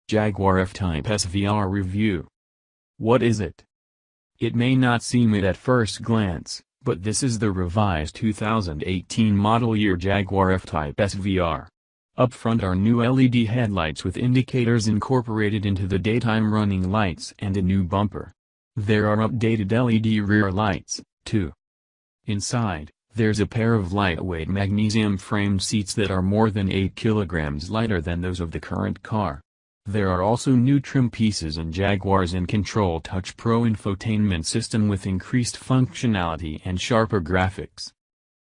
Jaguar F Type SVR Review. What is it? It may not seem it at first glance, but this is the revised 2018 model year Jaguar F Type SVR. Up front are new LED headlights with indicators incorporated into the daytime running lights and a new bumper. There are updated LED rear lights, too. Inside, there's a pair of lightweight magnesium-framed seats that are more than 8 kilograms lighter than those of the current car. There are also new trim pieces and Jaguar's In-Control Touch Pro infotainment system with increased functionality and sharper graphics.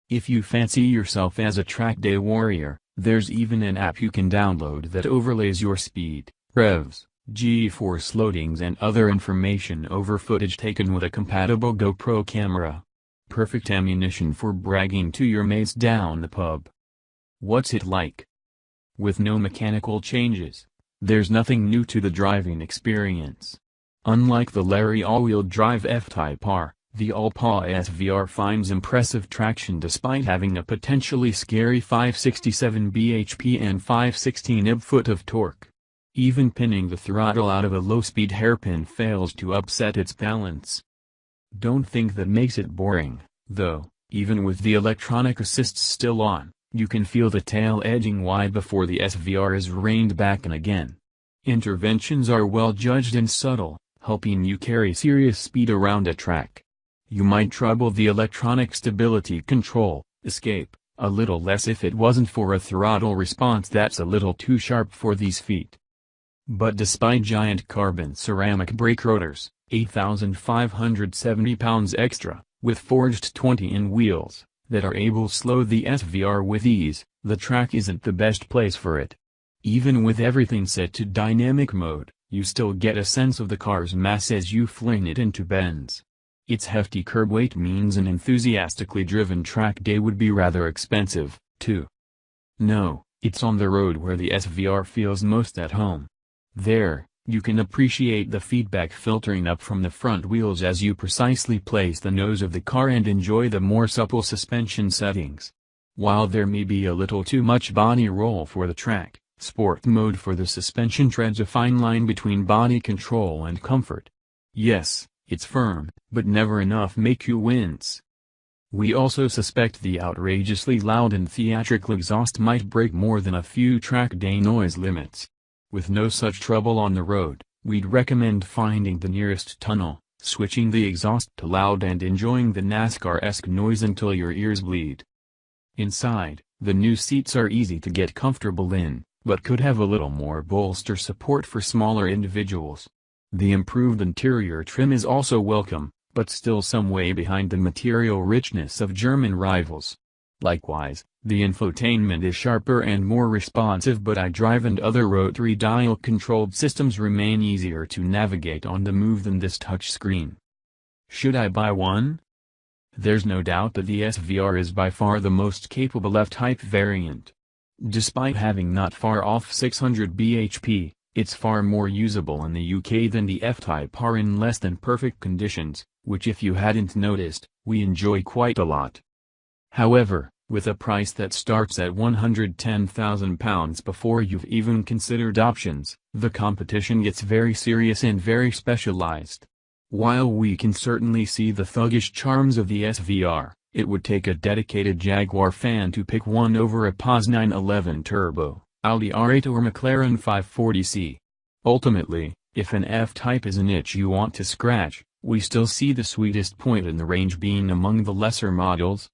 If you fancy yourself as a track day warrior, there's even an app you can download that overlays your speed, revs, G-force loadings and other information over footage taken with a compatible GoPro camera. Perfect ammunition for bragging to your mates down the pub. What's it like? With no mechanical changes, there's nothing new to the driving experience. Unlike the Larry all-wheel drive F-Type R, the all-PA SVR finds impressive traction despite having a potentially scary 567 bhp and 516 lb-ft of torque. Even pinning the throttle out of a low-speed hairpin fails to upset its balance. Don't think that makes it boring, though. Even with the electronic assists still on, you can feel the tail edging wide before the SVR is reined back in again. Interventions are well judged and subtle, helping you carry serious speed around a track. You might trouble the electronic stability control, escape, a little less if it wasn't for a throttle response that's a little too sharp for these feet. But despite giant carbon ceramic brake rotors, 8,570 pounds extra, with forged 20-in wheels, that are able to slow the SVR with ease, the track isn't the best place for it. Even with everything set to dynamic mode, you still get a sense of the car's mass as you fling it into bends. Its hefty curb weight means an enthusiastically driven track day would be rather expensive, too. No, it's on the road where the SVR feels most at home. There, you can appreciate the feedback filtering up from the front wheels as you precisely place the nose of the car and enjoy the more supple suspension settings. While there may be a little too much body roll for the track, sport mode for the suspension treads a fine line between body control and comfort. Yes, it's firm, but never enough make you wince. We also suspect the outrageously loud and theatrical exhaust might break more than a few track day noise limits. With no such trouble on the road, we'd recommend finding the nearest tunnel, switching the exhaust to loud and enjoying the NASCAR-esque noise until your ears bleed. Inside, the new seats are easy to get comfortable in, but could have a little more bolster support for smaller individuals. The improved interior trim is also welcome, but still some way behind the material richness of German rivals. Likewise, the infotainment is sharper and more responsive, but iDrive and other rotary dial-controlled systems remain easier to navigate on the move than this touchscreen. Should I buy one? There's no doubt that the SVR is by far the most capable F-Type variant. Despite having not far off 600 bhp, it's far more usable in the UK than the F-Type R in less than perfect conditions, which if you hadn't noticed, we enjoy quite a lot. However, with a price that starts at £110,000 before you've even considered options, the competition gets very serious and very specialized. While we can certainly see the thuggish charms of the SVR, it would take a dedicated Jaguar fan to pick one over a PA's 911 Turbo, Audi R8 or McLaren 540C. Ultimately, if an F-Type is an itch you want to scratch, we still see the sweetest point in the range being among the lesser models.